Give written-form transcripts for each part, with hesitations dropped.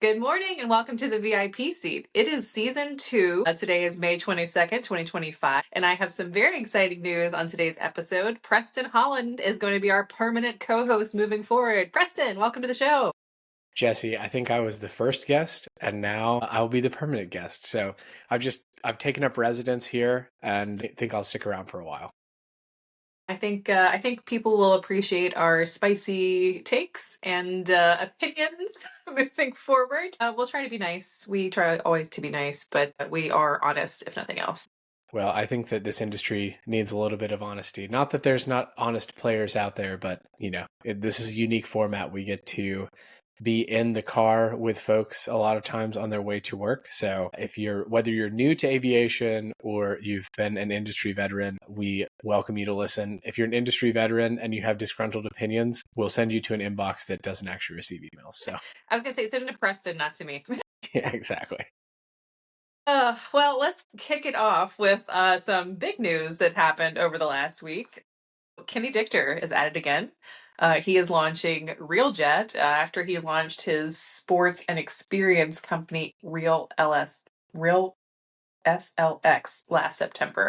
Good morning and welcome to the VIP seat. It is season 2. Today is May 22nd, 2025, and I have some very exciting news on today's episode. Preston Holland is going to be our permanent co-host moving forward. Preston, welcome to the show. Jessie, I think I was the first guest and now I'll be the permanent guest. So I've taken up residence here and I think I'll stick around for a while. I think people will appreciate our spicy takes and opinions moving forward. We'll try to be nice. We try always to be nice, but we are honest, if nothing else. Well, I think that this industry needs a little bit of honesty. Not that there's not honest players out there, but this is a unique format. We get to be in the car with folks a lot of times on their way to work. So whether you're new to aviation or you've been an industry veteran, we welcome you to listen. If you're an industry veteran and you have disgruntled opinions, we'll send you to an inbox that doesn't actually receive emails. So I was going to say, send it to Preston, not to me. yeah, exactly. Well, let's kick it off with some big news that happened over the last week. Kenny Dichter is at it again. He is launching RealJet after he launched his sports and experience company Real SLX last September.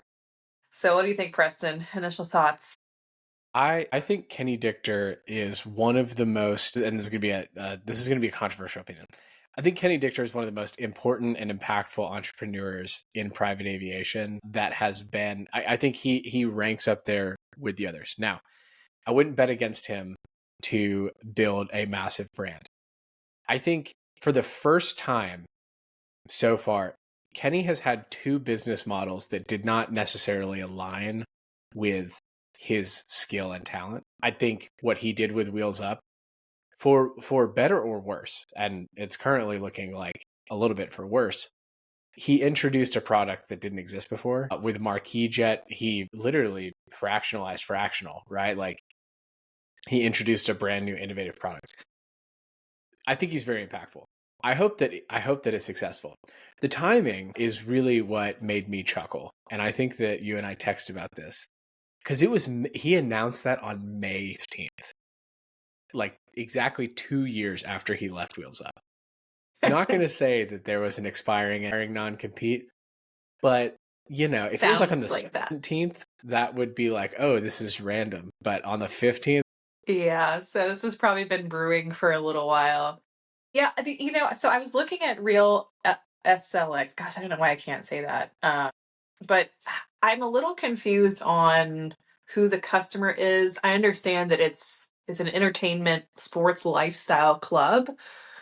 So, what do you think, Preston? Initial thoughts? I think Kenny Dichter is one of the most, and this is gonna be a controversial opinion. I think Kenny Dichter is one of the most important and impactful entrepreneurs in private aviation that has been. I think he ranks up there with the others. Now, I wouldn't bet against him to build a massive brand. I think for the first time so far, Kenny has had two business models that did not necessarily align with his skill and talent. I think what he did with Wheels Up, for better or worse, and it's currently looking like a little bit for worse, he introduced a product that didn't exist before. With Marquis Jet, he literally fractionalized fractional, right? Like he introduced a brand new innovative product. I think he's very impactful. I hope that it's successful. The timing is really what made me chuckle, and I think that you and I texted about this because he announced that on May 15th, like exactly 2 years after he left Wheels Up. Not going to say that there was an expiring non-compete, but if it was like on the Sounds like that. 17th, that would be like, oh, this is random. But on the 15th, Yeah, so this has probably been brewing for a little while. Yeah, so I was looking at Real SLX. Gosh, I don't know why I can't say that. But I'm a little confused on who the customer is. I understand that it's an entertainment sports lifestyle club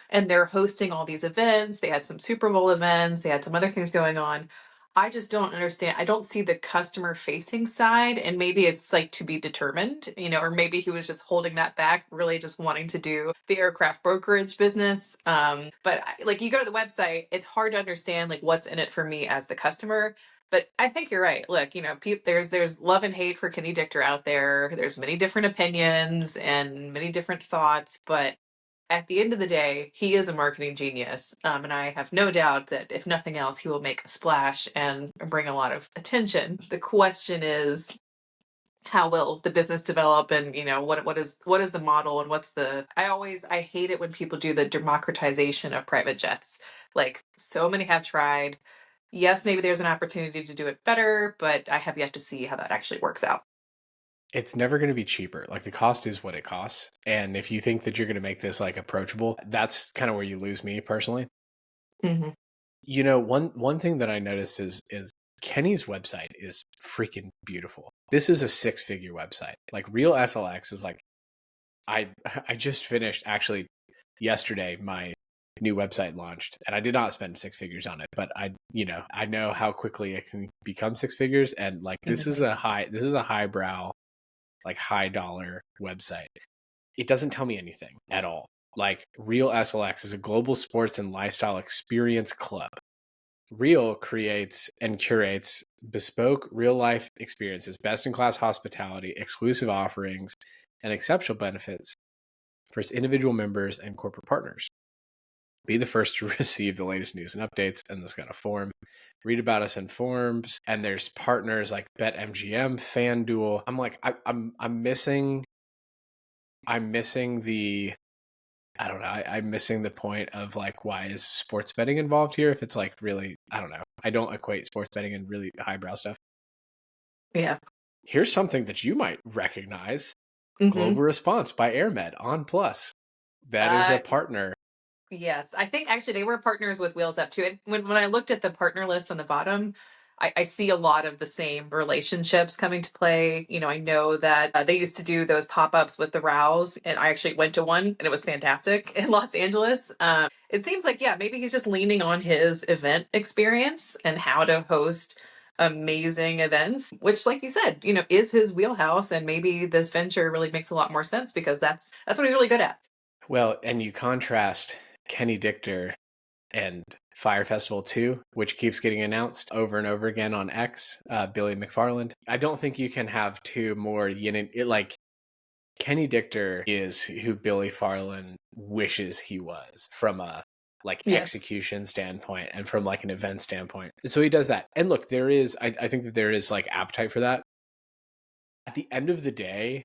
and they're hosting all these events. They had some Super Bowl events, they had some other things going on. I just don't understand. I don't see the customer facing side, and maybe it's like to be determined, or maybe he was just holding that back, really just wanting to do the aircraft brokerage business. But like you go to the website, it's hard to understand like what's in it for me as the customer. But I think you're right. Look, there's love and hate for Kenny Dichter out there. There's many different opinions and many different thoughts, but at the end of the day, he is a marketing genius. And I have no doubt that if nothing else, he will make a splash and bring a lot of attention. The question is, how will the business develop, and what is the model, and I hate it when people do the democratization of private jets. Like, so many have tried. Yes, maybe there's an opportunity to do it better, but I have yet to see how that actually works out. it's never going to be cheaper. Like the cost is what it costs. And if you think that you're going to make this like approachable, that's kind of where you lose me personally. Hmm. One thing that I noticed is Kenny's website is freaking beautiful. This is a 6-figure website. Like Real SLX is like I I just finished actually yesterday my new website launched and I did not spend 6 figures on it, but I know how quickly it can become 6 figures, and like this is a highbrow, like high dollar website. It doesn't tell me anything at all. Like Real SLX is a global sports and lifestyle experience club. Real creates and curates bespoke real life experiences, best in class hospitality, exclusive offerings, and exceptional benefits for its individual members and corporate partners. Be the first to receive the latest news and updates. And this got a form. Read about us in forums. And there's partners like BetMGM, FanDuel. I'm like, I'm missing the I don't know. I'm missing the point of like, why is sports betting involved here? If it's like really, I don't know. I don't equate sports betting and really highbrow stuff. Yeah. Here's something that you might recognize. Hmm. Global Response by AirMed on Plus. That is a Uh, partner. yes, I think actually they were partners with Wheels Up too. And when I looked at the partner list on the bottom, I see a lot of the same relationships coming to play. I know that they used to do those pop-ups with the rows, and I actually went to one, and it was fantastic in Los Angeles. It seems like, yeah, maybe he's just leaning on his event experience and how to host amazing events, which, like you said, is his wheelhouse, and maybe this venture really makes a lot more sense because that's what he's really good at. Well, and you contrast Kenny Dichter and Fire Festival 2, which keeps getting announced over and over again on X, Billy McFarland. I don't think you can have two more yin and it, like Kenny Dichter is who Billy Farland wishes he was from a like Yes. execution standpoint and from like an event standpoint. So he does that. And look, there is I think that there is like appetite for that. At the end of the day,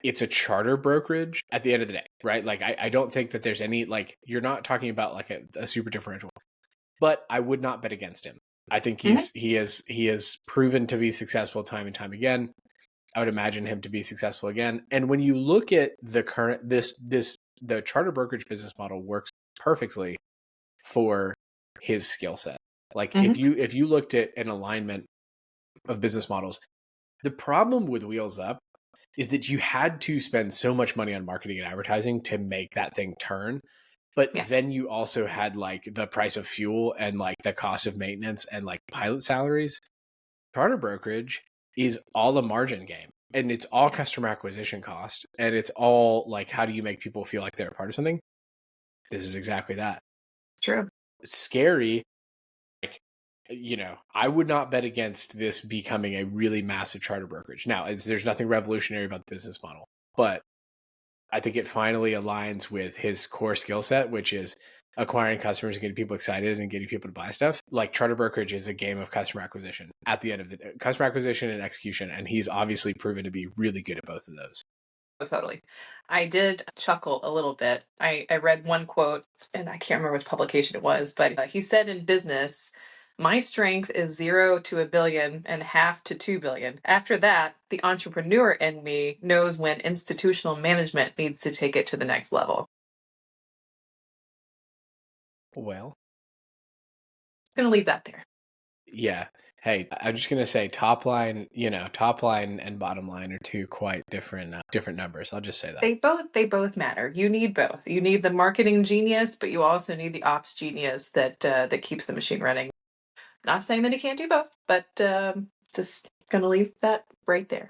it's a charter brokerage at the end of the day, right? Like I don't think that there's any like you're not talking about like a super differential. But I would not bet against him. I think Mhm. he has proven to be successful time and time again. I would imagine him to be successful again. And when you look at the current the charter brokerage business model works perfectly for his skill set. Like Mhm. if you looked at an alignment of business models, the problem with Wheels Up is that you had to spend so much money on marketing and advertising to make that thing turn. But Yeah, then you also had like the price of fuel and like the cost of maintenance and like pilot salaries. Charter brokerage is all a margin game, and it's all yes, customer acquisition cost, and it's all like how do you make people feel like they're a part of something. This is exactly that. it's true. It's scary. Like, I would not bet against this becoming a really massive charter brokerage. Now, there's nothing revolutionary about the business model, but I think it finally aligns with his core skill set, which is acquiring customers and getting people excited and getting people to buy stuff. Like charter brokerage is a game of customer acquisition at the end of the day, customer acquisition and execution. And he's obviously proven to be really good at both of those. Oh, totally. I did chuckle a little bit. I read one quote, and I can't remember which publication it was, but he said in business, my strength is 0 to 1 billion and half to 2 billion. After that, the entrepreneur in me knows when institutional management needs to take it to the next level. Well, I'm going to leave that there. yeah. Hey, I'm just gonna say top line and bottom line are two quite different numbers. I'll just say that. They both matter. You need both. You need the marketing genius, but you also need the ops genius that keeps the machine running. Not saying that he can't do both, but just gonna leave that right there.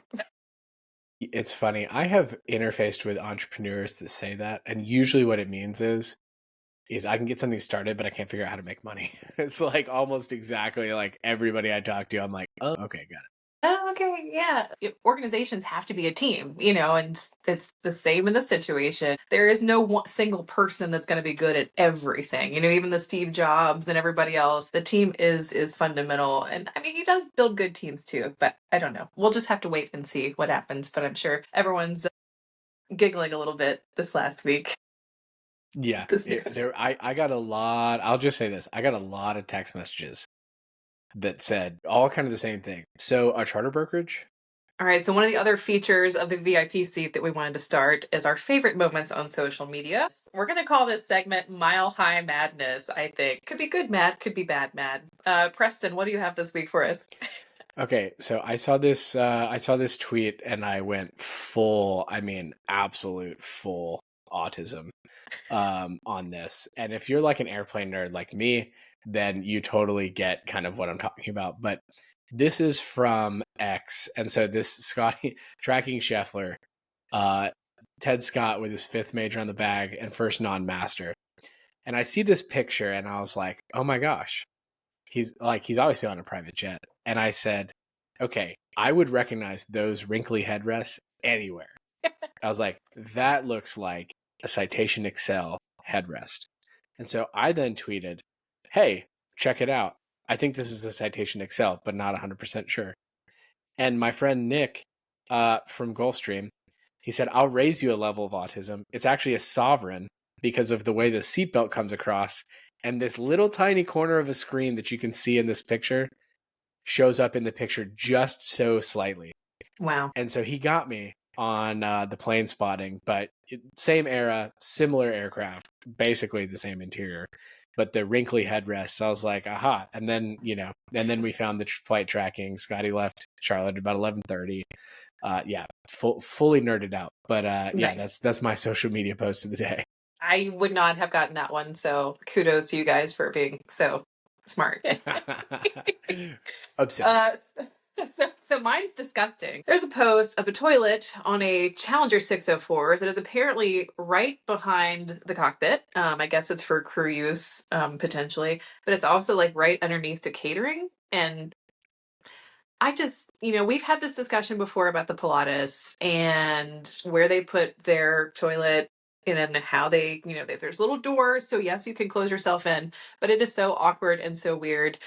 It's funny. I have interfaced with entrepreneurs that say that, and usually what it means is I can get something started, but I can't figure out how to make money. It's like almost exactly like everybody I talk to. I'm like, oh, okay, got Oh, okay, yeah. Organizations have to be a team, and it's the same in this situation. There is no one single person that's going to be good at everything. Even the Steve Jobs and everybody else, the team is fundamental. And I mean, he does build good teams too, but I don't know. We'll just have to wait and see what happens. But I'm sure everyone's giggling a little bit this last week. it. Yeah, This news. I got a lot. I'll just say this: I got a lot of text messages that said all kind of the same thing. So a charter brokerage. All right, so one of the other features of the VIP seat that we wanted to start is our favorite moments on social media. We're going to call this segment Mile High Madness, I think. Could be good mad, could be bad mad. Preston, what do you have this week for us? Okay, so I saw this. I saw this tweet, and I went full. I mean, absolute full autism on this. And if you're like an airplane nerd like me, then you totally get kind of what I'm talking about. But this is from X, and so this Scotty tracking Scheffler, uh, Ted Scott with his fifth major on the bag and first non-master. And I see this picture, and I was like, oh my gosh, he's obviously on a private jet. And I said, okay, I would recognize those wrinkly headrests anywhere. I was like, that looks like a Citation Excel headrest. And so I then tweeted, hey, check it out. I think this is a Citation Excel, but not 100% sure. And my friend Nick from Gulfstream, he said, I'll raise you a level of autism. It's actually a Sovereign. because of the way the seatbelt comes across. And this little tiny corner of a screen that you can see in this picture shows up in the picture just so slightly. Wow. And so he got me on the plane spotting, but same era, similar aircraft, basically the same interior, but the wrinkly headrests. I was like, aha. And then, and then we found the flight tracking. Scotty left Charlotte at about 11:30. Yeah, fully nerded out. But yeah, Nice. that's my social media post of the day. I would not have gotten that one, so kudos to you guys for being so smart. Obsessed. So mine's disgusting. There's a post of a toilet on a Challenger 604 that is apparently right behind the cockpit. I guess it's for crew use, potentially, but it's also like right underneath the catering. And I just, we've had this discussion before about the Pilatus and where they put their toilet and how they, there's little doors. So yes, you can close yourself in, but it is so awkward and so weird.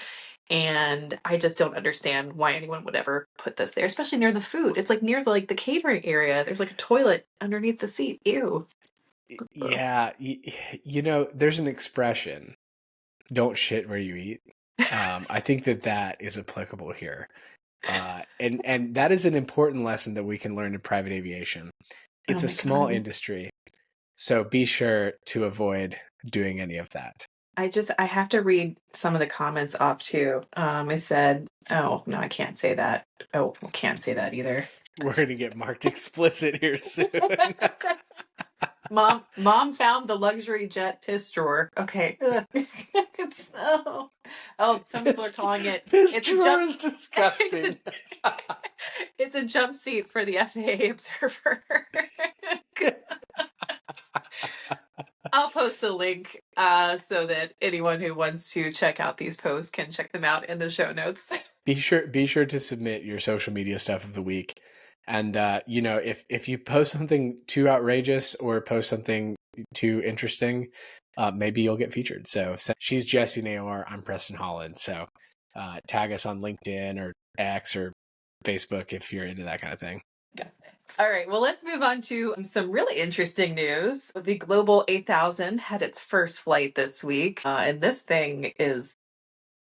And I just don't understand why anyone would ever put this there, especially near the food. It's like near the catering area. There's like a toilet underneath the seat. Ew. Yeah, there's an expression, don't shit where you eat. I think that is applicable here. And that is an important lesson that we can learn in private aviation. It's a small industry, so be sure to avoid doing any of that. I have to read some of the comments off too. I said, oh, no, I can't say that. Oh, I can't say that either. We're going to get marked explicit here soon. Mom found the luxury jet piss drawer. Okay. Some people are calling it piss drawer is disgusting. It's a jump seat for the FAA observer. I'll post a link so that anyone who wants to check out these posts can check them out in the show notes. Be sure to submit your social media stuff of the week. And if you post something too outrageous or post something too interesting, maybe you'll get featured. So she's Jessie Naor, I'm Preston Holland. So tag us on LinkedIn or X or Facebook if you're into that kind of thing. All right, well, let's move on to some really interesting news. The Global 8000 had its first flight this week, and this thing is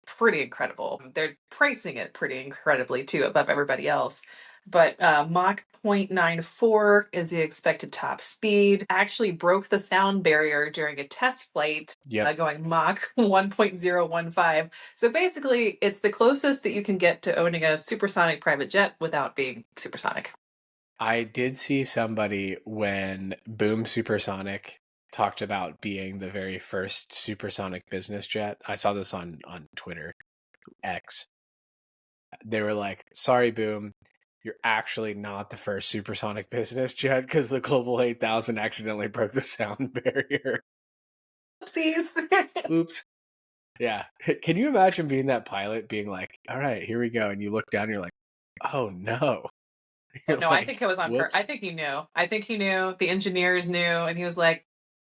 pretty incredible. They're pricing it pretty incredibly, too, above everybody else. But Mach 0.94 is the expected top speed. Actually broke the sound barrier during a test flight, going Mach 1.015. So basically, it's the closest that you can get to owning a supersonic private jet without being supersonic. I did see somebody when Boom Supersonic talked about being the very first supersonic business jet. I saw this on Twitter, X. They were like, sorry, Boom, you're actually not the first supersonic business jet because the Global 8000 accidentally broke the sound barrier. Oopsies. Oops. Yeah. Can you imagine being that pilot being like, all right, here we go. And you look down and you're like, oh no. No, I think it was on purpose. I think he knew. The engineers knew, and he was like,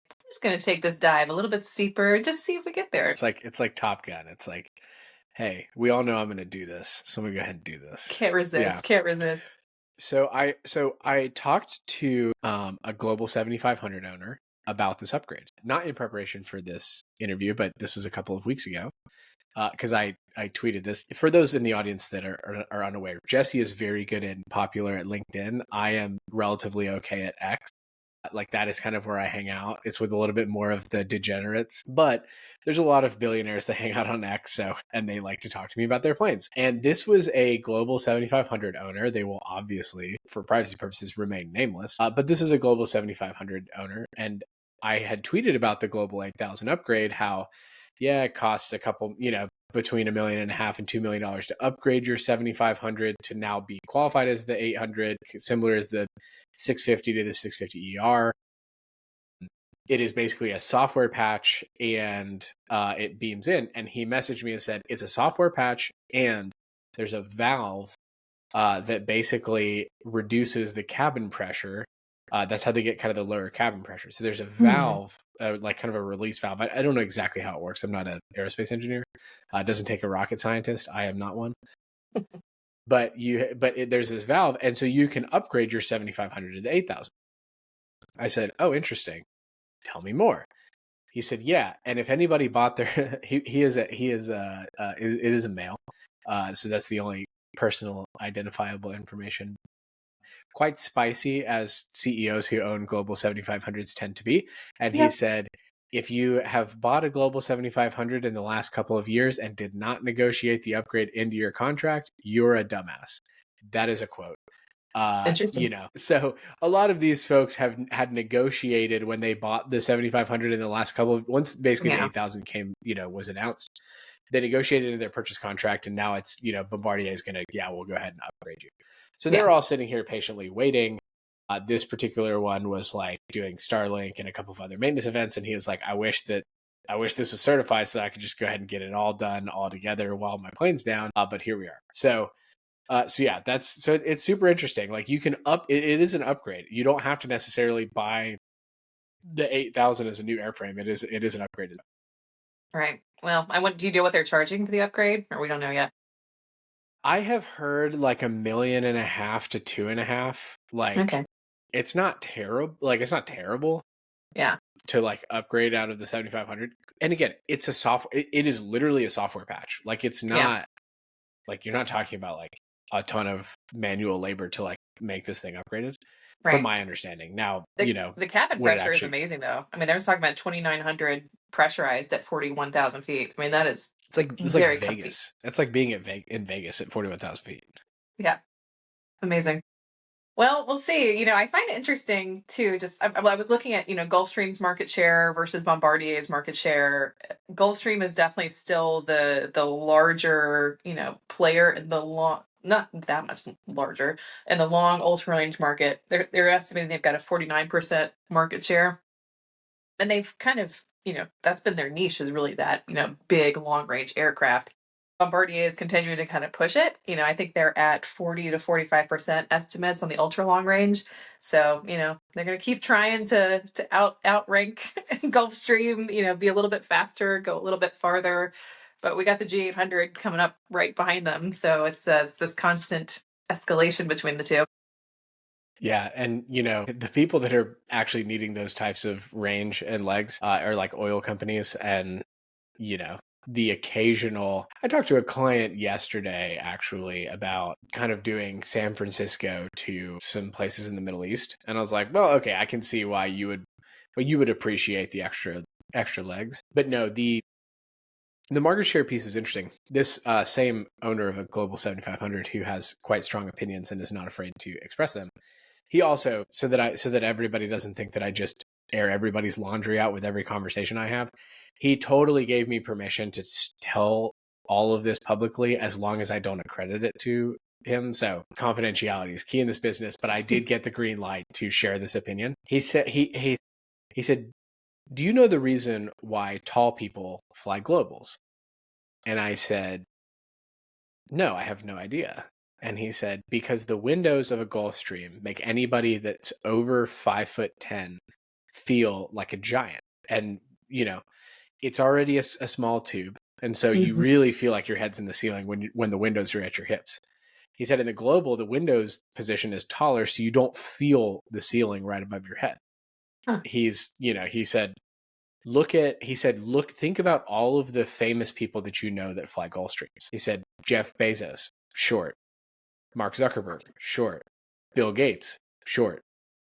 I'm just going to take this dive a little bit steeper, just see if we get there. It's like Top Gun. It's like, hey, we all know I'm going to do this, so I'm going to go ahead and do this. Can't resist. So I talked to a Global 7500 owner about this upgrade, not in preparation for this interview, but this was a couple of weeks ago. Because I tweeted this. For those in the audience that are unaware, Jessie is very good and popular at LinkedIn. I am relatively okay at X. Like that is kind of where I hang out. It's with a little bit more of the degenerates, but there's a lot of billionaires that hang out on X, and they like to talk to me about their planes. And this was a Global 7500 owner. They will obviously, for privacy purposes, remain nameless, but this is a Global 7500 owner. And I had tweeted about the Global 8000 upgrade, how it costs a couple, between $1.5 million and $2 million to upgrade your 7500 to now be qualified as the 800, similar as the 650 to the 650 ER. It is basically a software patch, and it beams in. And he messaged me and said, it's a software patch, and there's a valve that basically reduces the cabin pressure. That's how they get kind of the lower cabin pressure. So there's a valve, like kind of a release valve. I don't know exactly how it works. I'm not an aerospace engineer. It doesn't take a rocket scientist. I am not one. But there's this valve, and so you can upgrade your 7500 to the 8000. I said, oh, interesting. Tell me more. He said, yeah. And if anybody bought their, it is a male. So that's the only personal identifiable information. Quite spicy, as CEOs who own Global 7500s tend to be. And he said, if you have bought a Global 7500 in the last couple of years and did not negotiate the upgrade into your contract, you're a dumbass. That is a quote. Interesting. So a lot of these folks have had negotiated when they bought the 7500 in the last couple of, once basically the 8000 came, was announced, they negotiated in their purchase contract, and now it's, Bombardier is going to, we'll go ahead and upgrade you. So they're all sitting here patiently waiting. This particular one was like doing Starlink and a couple of other maintenance events, and he was like, I wish this was certified so I could just go ahead and get it all done all together while my plane's down. But here we are. So yeah, it's super interesting. Like, you can it is an upgrade. You don't have to necessarily buy the 8000 as a new airframe. It is an upgrade. Right. Well, do you know what they're charging for the upgrade, or we don't know yet? I have heard like $1.5 million to $2.5 million. Like, okay. It's not terrible. Like, it's not terrible. Yeah. To like upgrade out of the 7500. And again, it's a software. It is literally a software patch. Like, it's not like, you're not talking about like a ton of manual labor to like make this thing upgraded, from my understanding. Now, the cabin pressure is amazing, though. I mean, they're talking about 2,900 pressurized at 41,000 feet. I mean, that is it's like very Vegas. That's like being in Vegas at 41,000 feet. Yeah, amazing. Well, we'll see. I find it interesting too. Just I was looking at Gulfstream's market share versus Bombardier's market share. Gulfstream is definitely still the larger player in the long, not that much larger in the long ultra range market. They're estimating they've got a 49% market share, and they've kind of that's been their niche, is really that big long range aircraft. Bombardier is continuing to kind of push it. I think they're at 40 to 45% estimates on the ultra long range. So, they're going to keep trying to outrank Gulfstream, be a little bit faster, go a little bit farther. But we got the G800 coming up right behind them. So it's this constant escalation between the two. Yeah. And, the people that are actually needing those types of range and legs are like oil companies and, the occasional. I talked to a client yesterday actually about kind of doing San Francisco to some places in the Middle East. And I was like, well, okay, I can see why you would appreciate the extra legs. But no, the market share piece is interesting. This same owner of a Global 7500 who has quite strong opinions and is not afraid to express them. He also, so that everybody doesn't think that I just air everybody's laundry out with every conversation I have, he totally gave me permission to tell all of this publicly as long as I don't accredit it to him. So confidentiality is key in this business, but I did get the green light to share this opinion. He said, he said, do you know the reason why tall people fly globals? And I said, no, I have no idea. And he said, because the windows of a Gulfstream make anybody that's over 5'10" feel like a giant. And, it's already a small tube. And so you really feel like your head's in the ceiling when the windows are at your hips. He said in the Global, the windows position is taller, so you don't feel the ceiling right above your head. Huh. He said, think about all of the famous people that that fly Gulfstreams. He said, Jeff Bezos, short. Mark Zuckerberg, short. Bill Gates, short.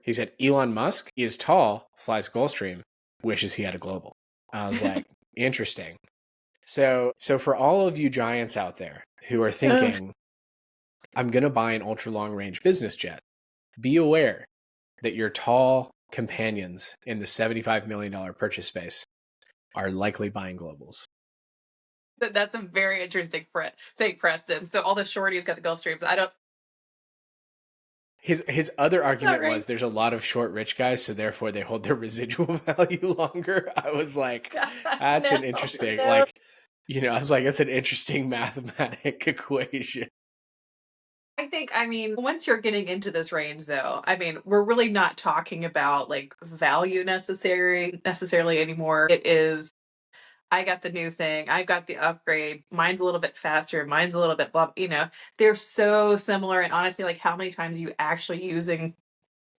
He said, Elon Musk is tall, flies Gulfstream, wishes he had a Global. I was like, interesting. So for all of you giants out there who are thinking, I'm going to buy an ultra long range business jet, be aware that your tall companions in the $75 million purchase space are likely buying Globals. That's a very interesting take, Preston. So all the shorties got the Gulfstreams. I don't. His other argument was there's a lot of short rich guys, so therefore they hold their residual value longer. I was like, that's an interesting, I was like, that's an interesting mathematic equation. I mean, once you're getting into this range, though, we're really not talking about like value necessarily anymore. It is, I got the new thing, I got the upgrade, mine's a little bit faster, mine's a little bit blah, they're so similar. And honestly, like, how many times are you actually using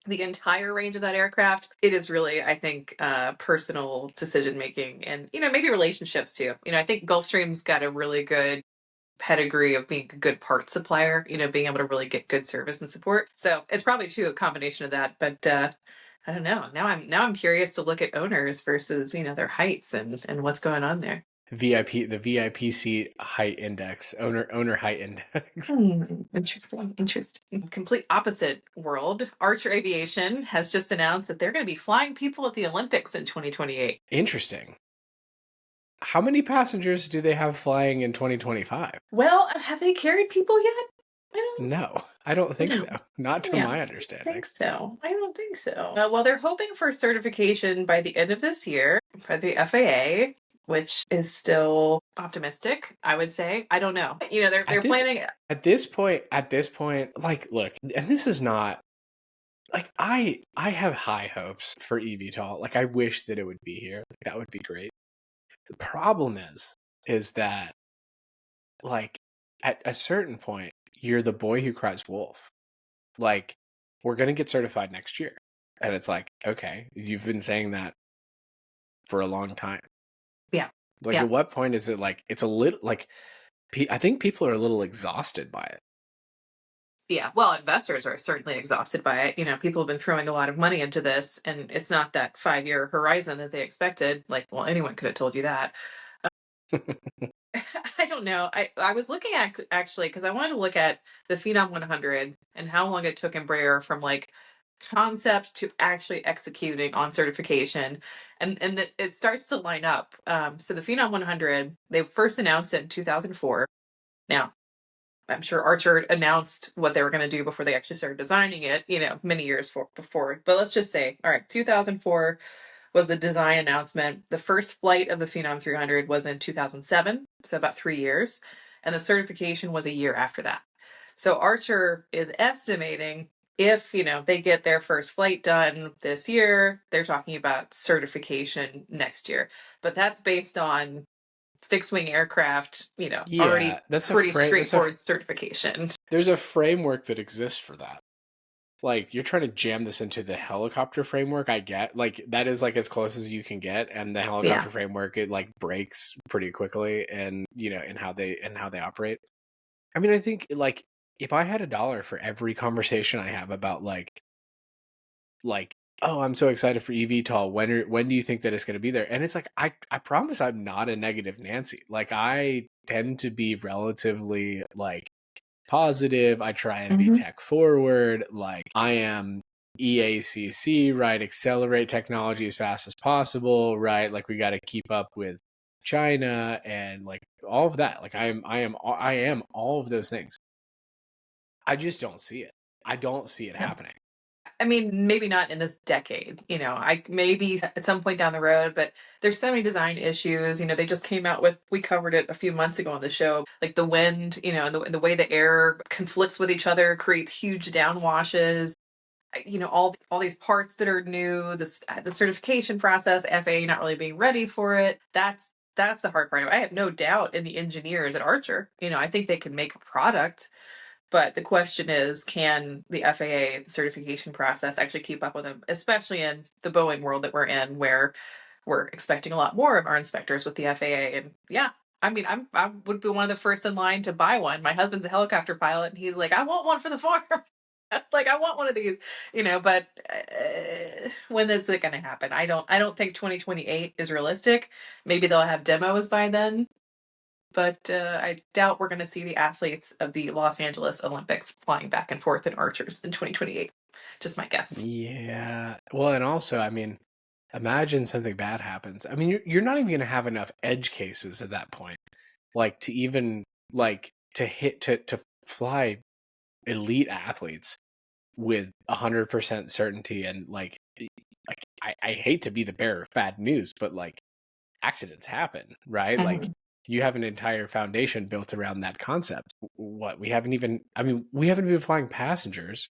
the entire range of that aircraft, it is really, I think, personal decision making and, maybe relationships too. I think Gulfstream's got a really good pedigree of being a good part supplier, being able to really get good service and support. So it's probably too a combination of that. But I don't know. Now I'm curious to look at owners versus, their heights and what's going on there. The VIP seat height index, owner height index. Interesting. Complete opposite world. Archer Aviation has just announced that they're going to be flying people at the Olympics in 2028. Interesting. How many passengers do they have flying in 2025? Well, have they carried people yet? No, I don't think so. Not to my I understanding. don't think so. Well, they're hoping for certification by the end of this year by the FAA, which is still optimistic, I would say. I don't know. They're planning at this point. Like, look, and this is not like I have high hopes for eVTOL. Like, I wish that it would be here. Like, that would be great. The problem is that, like, at a certain point, you're the boy who cries wolf. Like, we're gonna get certified next year, and it's like, okay, you've been saying that for a long time. Yeah. Like, at what point is it like it's a little like? I think people are a little exhausted by it. Yeah, well, investors are certainly exhausted by it. People have been throwing a lot of money into this, and it's not that 5-year horizon that they expected. Like, well, anyone could have told you that. I don't know. I was looking at actually because I wanted to look at the Phenom 100 and how long it took Embraer from like concept to actually executing on certification, and it starts to line up. So the Phenom 100, they first announced it in 2004. Now, I'm sure Archer announced what they were going to do before they actually started designing it, many years before. But let's just say, all right, 2004 was the design announcement. The first flight of the Phenom 300 was in 2007, so about 3 years. And the certification was a year after that. So Archer is estimating if, they get their first flight done this year, they're talking about certification next year. But that's based on fixed wing aircraft, already that's pretty straightforward certification. There's a framework that exists for that. Like, you're trying to jam this into the helicopter framework. I get, like, that is like as close as you can get, and the helicopter framework, it like breaks pretty quickly, and in how they operate. I mean, I think, like, if I had $1 for every conversation I have about like oh, I'm so excited for eVTOL. When do you think that it's going to be there? And it's like, I promise I'm not a negative Nancy. Like, I tend to be relatively like positive. I try and be tech forward. Like, I am EACC, right? Accelerate technology as fast as possible, right? Like, we got to keep up with China and like all of that. Like, I am all of those things. I just don't see it. I don't see it happening. I mean, maybe not in this decade, I maybe at some point down the road, but there's so many design issues. They just came out with, we covered it a few months ago on the show, like the wind, and the way the air conflicts with each other creates huge downwashes. All these parts that are new, the certification process, FAA not really being ready for it. That's the hard part. I have no doubt in the engineers at Archer. I think they can make a product. But the question is, can the FAA, the certification process, actually keep up with them, especially in the Boeing world that we're in, where we're expecting a lot more of our inspectors with the FAA. And yeah, I mean, I would be one of the first in line to buy one. My husband's a helicopter pilot, and he's like, I want one for the farm. Like, I want one of these, but when is it going to happen? I don't think 2028 is realistic. Maybe they'll have demos by then. But I doubt we're going to see the athletes of the Los Angeles Olympics flying back and forth in Archers in 2028. Just my guess. Yeah. Well, and also, I mean, imagine something bad happens. I mean, you're not even going to have enough edge cases at that point, like to even like to fly elite athletes with 100% certainty, and like I hate to be the bearer of bad news, but like, accidents happen, right? Like, you have an entire foundation built around that concept. We haven't even been flying passengers,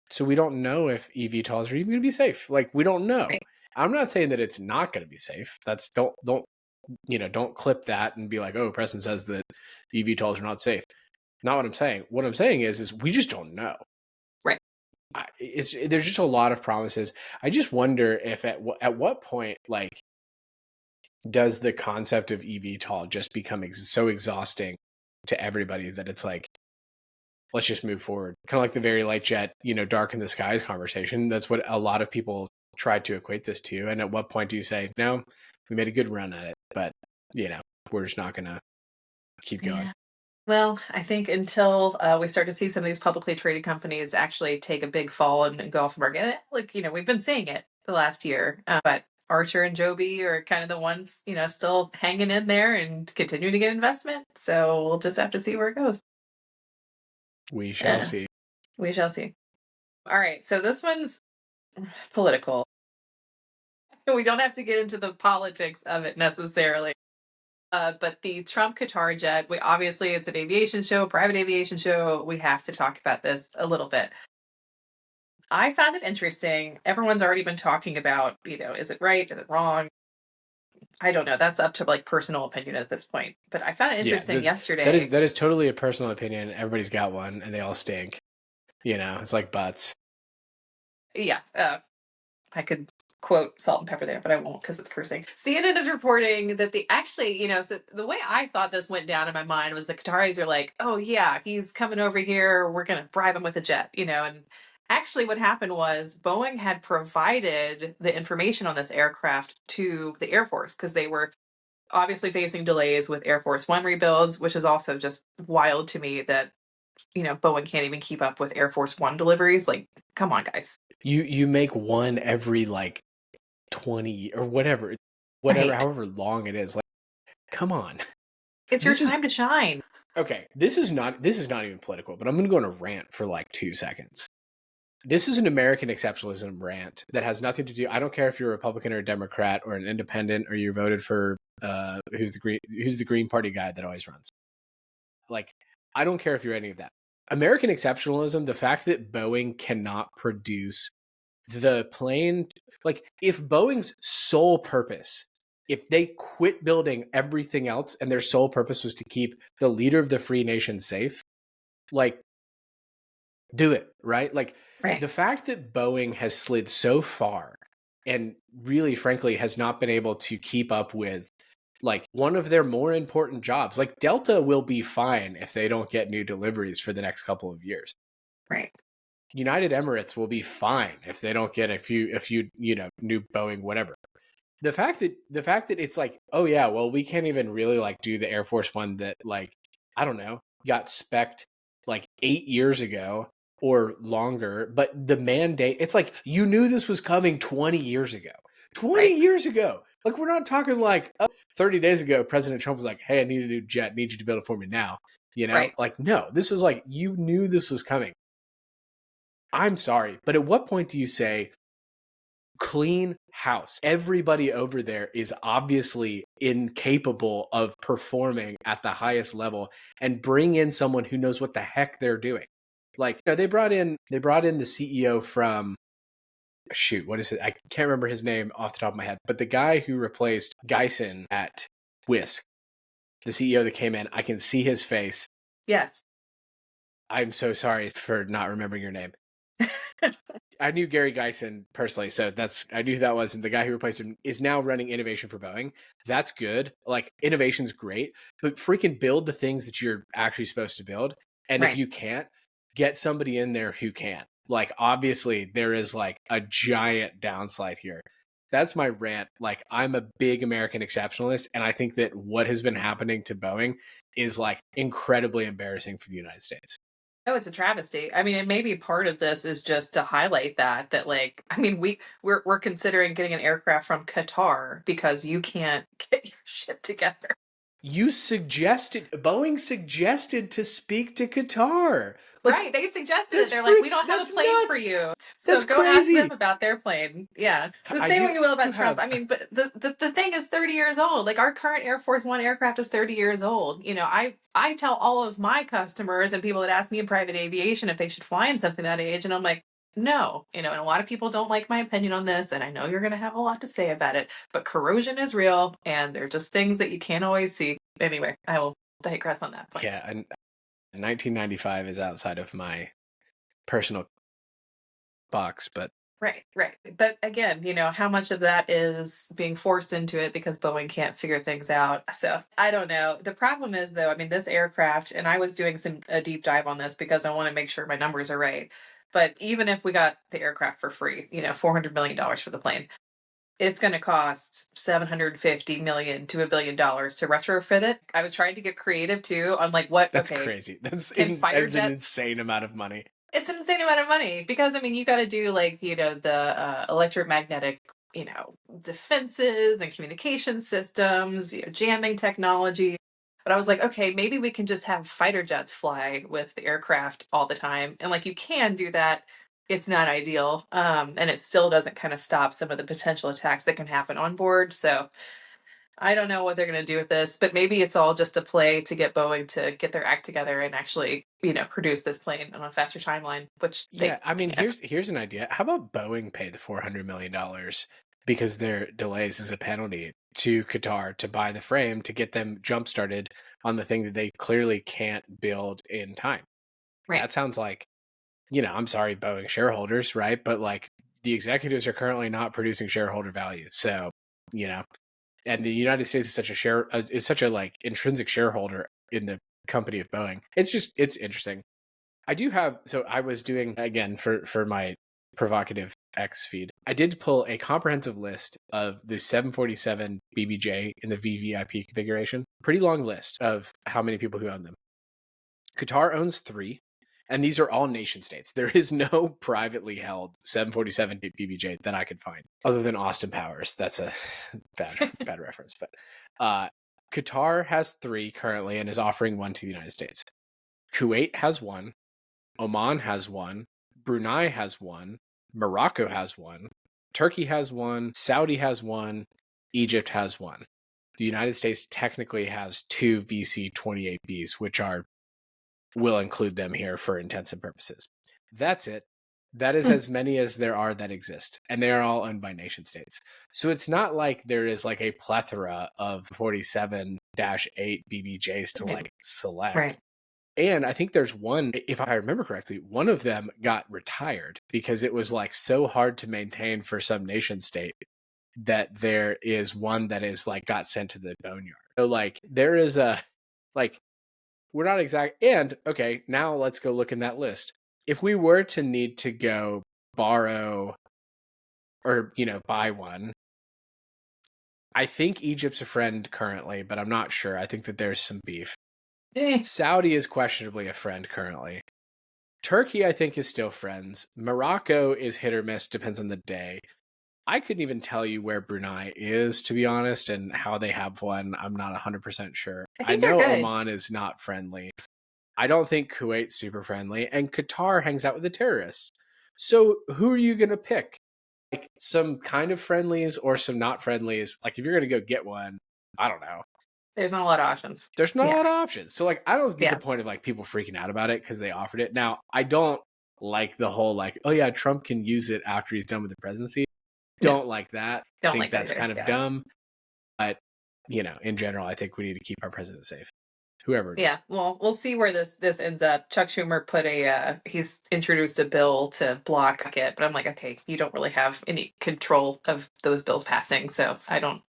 so we don't know if eVTOLs are even going to be safe. Like, we don't know. Right. I'm not saying that it's not going to be safe. That's don't clip that and be like, oh, Preston says that eVTOLs are not safe. Not what I'm saying. What I'm saying is we just don't know. Right. there's just a lot of promises. I just wonder if at what point, like, does the concept of eVTOL just become so exhausting to everybody that it's like, let's just move forward. Kind of like the very light jet, dark in the skies conversation. That's what a lot of people tried to equate this to. And at what point do you say, no, we made a good run at it, but we're just not going to keep going. Yeah. Well, I think until we start to see some of these publicly traded companies actually take a big fall and go off the market, and, like, we've been seeing it the last year, but Archer and Joby are kind of the ones, still hanging in there and continuing to get investment. So we'll just have to see where it goes. We shall see. We shall see. All right. So this one's political. We don't have to get into the politics of it necessarily. But the Trump Qatar jet, it's an aviation show, private aviation show. We have to talk about this a little bit. I found it interesting. Everyone's already been talking about, is it right? Is it wrong? I don't know. That's up to like personal opinion at this point. But I found it interesting yesterday. That is totally a personal opinion. Everybody's got one, and they all stink. It's like butts. Yeah. I could quote Salt and Pepper there, but I won't because it's cursing. CNN is reporting that so the way I thought this went down in my mind was the Qataris are like, oh yeah, he's coming over here. We're going to bribe him with a jet, and actually what happened was Boeing had provided the information on this aircraft to the Air Force because they were obviously facing delays with Air Force One rebuilds, which is also just wild to me that, Boeing can't even keep up with Air Force One deliveries. Like, come on, guys. You make one every like 20 or whatever, right. However long it is. Like, come on. It's your time to shine. Okay, this is not even political, but I'm going to go on a rant for like 2 seconds. This is an American exceptionalism rant that has nothing to do. I don't care if you're a Republican or a Democrat or an independent or you voted for who's the Green Party guy that always runs. Like, I don't care if you're any of that. American exceptionalism, the fact that Boeing cannot produce the plane, like if Boeing's sole purpose, if they quit building everything else and their sole purpose was to keep the leader of the free nation safe, like, do it, right? Like, right. The fact that Boeing has slid so far and really, frankly, has not been able to keep up with like one of their more important jobs. Like Delta will be fine if they don't get new deliveries for the next couple of years. Right. United Emirates will be fine if they don't get a few new Boeing whatever. The fact that it's like, oh yeah, well, we can't even really like do the Air Force One that, like, I don't know, got spec'd like 8 years ago or longer, but the mandate, it's like you knew this was coming 20 years ago. 20 years ago. Like, we're not talking like 30 days ago, President Trump was like, hey, I need a new jet, need you to build it for me now. Like, no, this is like, you knew this was coming. I'm sorry, but at what point do you say, clean house? Everybody over there is obviously incapable of performing at the highest level, and bring in someone who knows what the heck they're doing. Like, they brought in the CEO from, shoot, what is it? I can't remember his name off the top of my head, but the guy who replaced Geisen at Whisk, the CEO that came in, I can see his face. Yes. I'm so sorry for not remembering your name. I knew Gary Geisen personally, so I knew who that was. And the guy who replaced him is now running innovation for Boeing. That's good. Like, innovation's great, but freaking build the things that you're actually supposed to build. And if you can't, get somebody in there who can. Like, obviously there is like a giant downslide here. That's my rant. Like, I'm a big American exceptionalist, and I think that what has been happening to Boeing is like incredibly embarrassing for the United States. Oh, it's a travesty. I mean, and maybe part of this is just to highlight that like, I mean, we're considering getting an aircraft from Qatar because you can't get your shit together. Boeing suggested to speak to Qatar. Like, right, they suggested it. They're like, we don't have a plane nuts. For you. So go crazy. Ask them about their plane. Yeah. So say what you will about Trump. I mean, but the thing is 30 years old. Like, our current Air Force One aircraft is 30 years old. I tell all of my customers and people that ask me in private aviation if they should fly in something that age, and I'm like, no, and a lot of people don't like my opinion on this, and I know you're going to have a lot to say about it, but corrosion is real, and they're just things that you can't always see. Anyway, I will digress on that point. Yeah, and 1995 is outside of my personal bucks, but Right, right. But again, how much of that is being forced into it because Boeing can't figure things out? So I don't know. The problem is, though, I mean, this aircraft, and I was doing a deep dive on this because I want to make sure my numbers are right. But even if we got the aircraft for free, $400 million for the plane, it's going to cost 750 million to $1 billion to retrofit it. I was trying to get creative too. I'm like, what? that's Okay, crazy. That's can fighter an jets insane amount of money. it's an insane amount of money because I mean you got to do like the electromagnetic defenses and communication systems, jamming technology. But I was like, okay, maybe we can just have fighter jets fly with the aircraft all the time, and like you can do that. It's not ideal, and it still doesn't kind of stop some of the potential attacks that can happen on board. So I don't know what they're going to do with this, but maybe it's all just a play to get Boeing to get their act together and actually, produce this plane on a faster timeline, which Yeah, they I mean, can't. here's an idea. How about Boeing pay the $400 million because their delays is a penalty to Qatar to buy the frame to get them jump started on the thing that they clearly can't build in time. Right. That sounds like, I'm sorry, Boeing shareholders, right? But like the executives are currently not producing shareholder value. So, you know, and the United States is such a like intrinsic shareholder in the company of Boeing. It's interesting. I was doing again for my provocative X feed. I did pull a comprehensive list of the 747 BBJ in the VVIP configuration. Pretty long list of how many people who own them. Qatar owns 3, and these are all nation states. There is no privately held 747 BBJ that I could find other than Austin Powers. That's a bad reference, but Qatar has 3 currently and is offering 1 to the United States. Kuwait has 1. Oman has 1. Brunei has 1. Morocco has 1. Turkey has 1. Saudi has 1. Egypt has 1. The United States technically has 2 VC-28Bs, which we'll include them here for intents and purposes. That's it. That is as many as there are that exist, and they are all owned by nation states. So it's not like there is like a plethora of 47-8 BBJs to like select. Right. And I think there's one, if I remember correctly, one of them got retired because it was like so hard to maintain for some nation state that there is one that is like got sent to the boneyard. So like there is we're not exact. And okay, now let's go look in that list. If we were to need to go borrow or, buy one, I think Egypt's a friend currently, but I'm not sure. I think that there's some beef. Saudi is questionably a friend currently. Turkey, I think, is still friends. Morocco is hit or miss, depends on the day. I couldn't even tell you where Brunei is, to be honest, and how they have one. I'm not 100% sure. I I think they're know good. Oman is not friendly. I don't think Kuwait's super friendly, and Qatar hangs out with the terrorists. So who are you going to pick? Like some kind of friendlies or some not friendlies? Like if you're going to go get one, I don't know. There's not a lot of options. There's not a Yeah. lot of options. So like I don't get Yeah. the point of like people freaking out about it because they offered it. Now, I don't like the whole like, oh yeah, Trump can use it after he's done with the presidency. No, Don't like that. don't Think like that that's either. kind of Yeah. dumb. But, in general, I think we need to keep our president safe. Whoever it is. Yeah, well, we'll see where this ends up. Chuck Schumer he's introduced a bill to block it, but I'm like, okay, you don't really have any control of those bills passing, so I don't.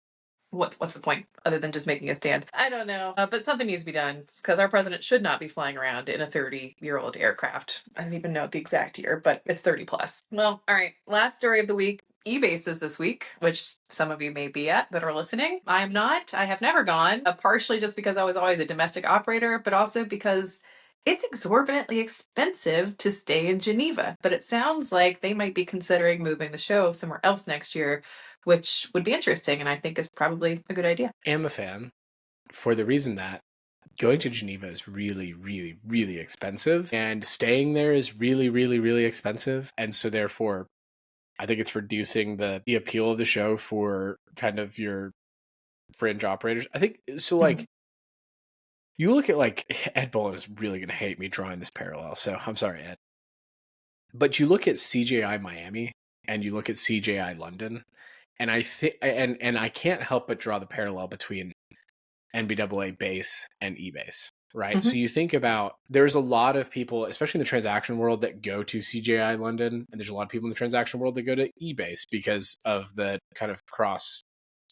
What's the point other than just making a stand? I don't know, but something needs to be done because our president should not be flying around in a 30-year-old aircraft. I don't even know the exact year, but it's 30 plus. Well, all right. Last story of the week. EBACE is this week, which some of you may be at that are listening. I am not. I have never gone, partially just because I was always a domestic operator, but also because it's exorbitantly expensive to stay in Geneva. But it sounds like they might be considering moving the show somewhere else next year, which would be interesting and I think is probably a good idea. I'm a fan for the reason that going to Geneva is really, really, really expensive, and staying there is really, really, really expensive. And so therefore, I think it's reducing the appeal of the show for kind of your fringe operators. I think so. Like, you look at like Ed Boland is really going to hate me drawing this parallel, so I'm sorry, Ed. But you look at CJI Miami and you look at CJI London, and I think and I can't help but draw the parallel between NBAA base and EBACE, right? Hmm. So you think about, there's a lot of people, especially in the transaction world, that go to CJI London, and there's a lot of people in the transaction world that go to EBACE because of the kind of cross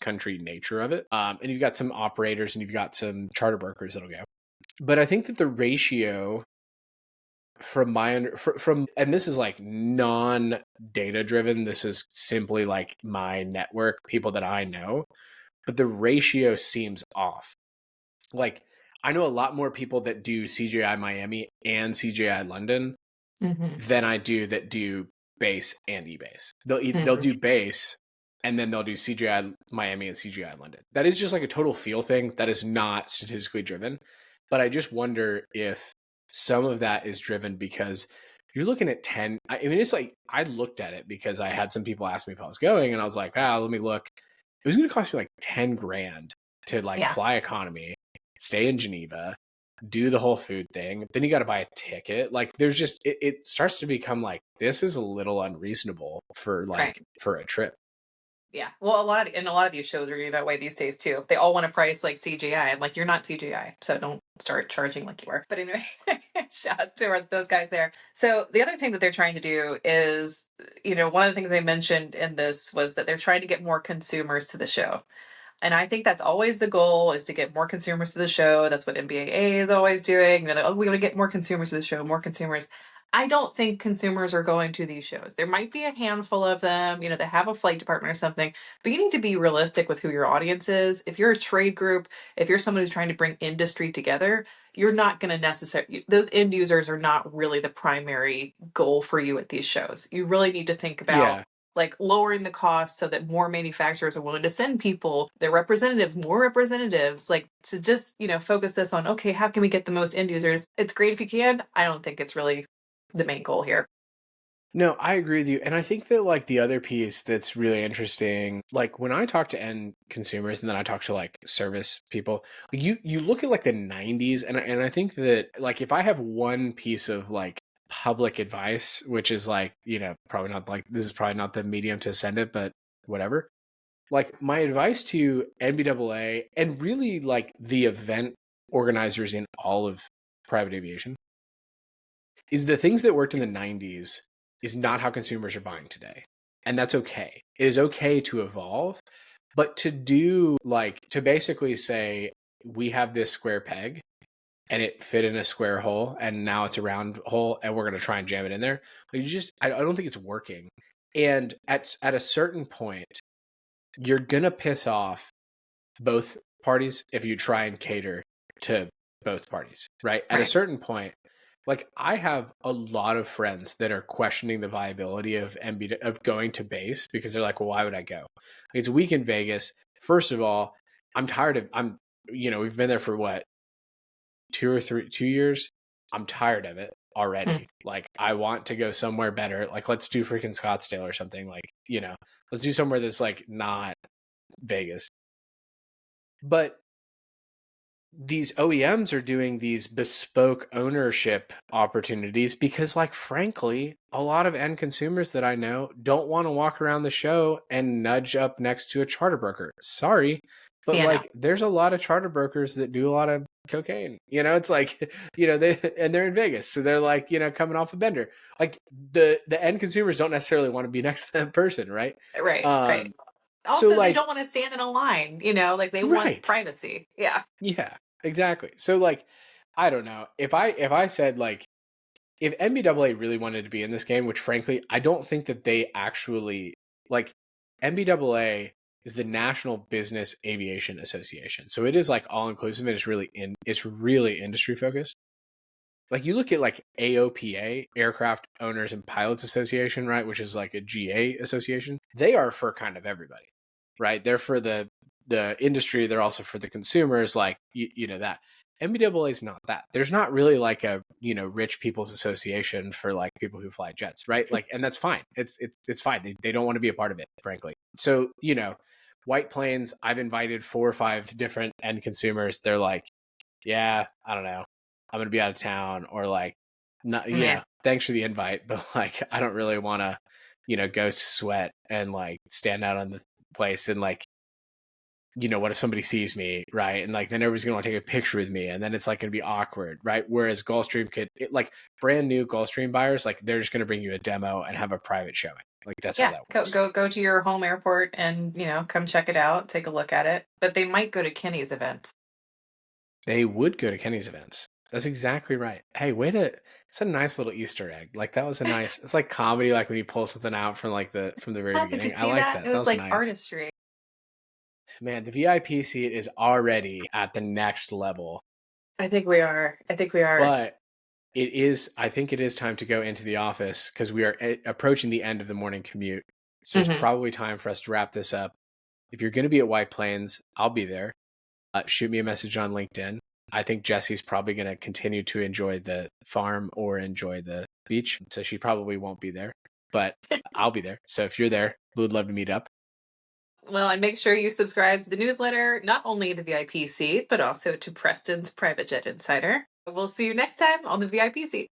country nature of it. And you've got some operators and you've got some charter brokers that'll go. But I think that the ratio from and this is like non data driven, this is simply like my network, people that I know, but the ratio seems off. Like, I know a lot more people that do CJI Miami and CJI London Hmm. than I do that do base and EBACE. They'll Hmm. do base and then they'll do CJI Miami and CJI London. That is just like a total feel thing. That is not statistically driven. But I just wonder if some of that is driven because you're looking at 10. I mean, it's like, I looked at it because I had some people ask me if I was going, and I was like, let me look. It was going to cost me like 10 grand to like Yeah. fly economy, stay in Geneva, do the whole food thing. Then you got to buy a ticket. Like, there's just, it starts to become like, this is a little unreasonable for Right. for a trip. Yeah. Well, a lot of these shows are that way these days too. They all want to price like CGI, and like you're not CGI, so don't start charging like you are. But anyway, shout out to those guys there. So the other thing that they're trying to do is, one of the things they mentioned in this was that they're trying to get more consumers to the show. And I think that's always the goal, is to get more consumers to the show. That's what MBAA is always doing. We want to get more consumers to the show, more consumers. I don't think consumers are going to these shows. There might be a handful of them, that have a flight department or something, but you need to be realistic with who your audience is. If you're a trade group, if you're someone who's trying to bring industry together, you're not going to necessarily, those end users are not really the primary goal for you at these shows. You really need to think about Yeah. like lowering the cost so that more manufacturers are willing to send people, their representatives, more representatives, like to just, focus this on, okay, how can we get the most end users? It's great if you can. I don't think it's really the main goal here. No, I agree with you. And I think that like the other piece that's really interesting, like when I talk to end consumers and then I talk to like service people, like you look at like the 90s, and I think that like if I have one piece of like public advice, which is like, probably not, like, this is probably not the medium to send it, but whatever. Like, my advice to NBAA and really like the event organizers in all of private aviation is the things that worked in the 90s is not how consumers are buying today. And that's okay. It is okay to evolve, but to do like, to basically say, we have this square peg and it fit in a square hole and now it's a round hole and we're going to try and jam it in there. Like, I don't think it's working. And at a certain point, you're going to piss off both parties if you try and cater to both parties, right? At a Right. certain point, like, I have a lot of friends that are questioning the viability of of going to base because they're like, well, why would I go? It's a week in Vegas. First of all, we've been there for what, 2 years. I'm tired of it Mm. already. Like, I want to go somewhere better. Like, let's do freaking Scottsdale or something. Like, let's do somewhere that's like not Vegas. But these OEMs are doing these bespoke ownership opportunities because, like, frankly, a lot of end consumers that I know don't want to walk around the show and nudge up next to a charter broker. Sorry, but Yeah, no. like, there's a lot of charter brokers that do a lot of cocaine. It's like, they're in Vegas, so they're like, coming off a bender. Like, the end consumers don't necessarily want to be next to that person, right? Right. Right. Um, so Also, they like, don't want to stand in a line, like they want right. privacy. Yeah. Yeah, exactly. So like, I don't know. If I said like, if NBAA really wanted to be in this game, which frankly I don't think that they actually, like, NBAA is the National Business Aviation Association. So it is like all inclusive and it's really industry focused. Like, you look at like AOPA, Aircraft Owners and Pilots Association, right, which is like a GA association. They are for kind of everybody, right? They're for the industry. They're also for the consumers, like, that. NBAA is not that. There's not really like a, rich people's association for like people who fly jets, right? Like, and that's fine. It's fine. They don't want to be a part of it, frankly. So, White Plains, I've invited 4 or 5 different end consumers. They're like, yeah, I don't know, I'm gonna be out of town, or like, not, Yeah. thanks for the invite, but like, I don't really want to, go sweat and like stand out on the place and like what if somebody sees me, right? And like then everybody's gonna want to take a picture with me, and then it's like gonna be awkward, right? Whereas Gulfstream like brand new Gulfstream buyers, like they're just gonna bring you a demo and have a private showing. Like that's how Yeah, that go works. go to your home airport and come check it out, take a look at it. But they might go to Kenny's events. They would go to Kenny's events. That's exactly right. Hey, way to! It's a nice little Easter egg. Like that was a nice. It's like comedy, like when you pull something out from like from the very Did you beginning. I see like that? It that. That was was like nice. artistry. Man, the VIP seat is already at the next level, I think we are. I think we are. but it is. I think it is time to go into the office because we are approaching the end of the morning commute. So it's Hmm. probably time for us to wrap this up. If you're going to be at White Plains, I'll be there. Shoot me a message on LinkedIn. I think Jessie's probably going to continue to enjoy the farm or enjoy the beach. So she probably won't be there, but I'll be there. So if you're there, we would love to meet up. Well, and make sure you subscribe to the newsletter, not only the VIP seat, but also to Preston's Private Jet Insider. We'll see you next time on the VIP seat.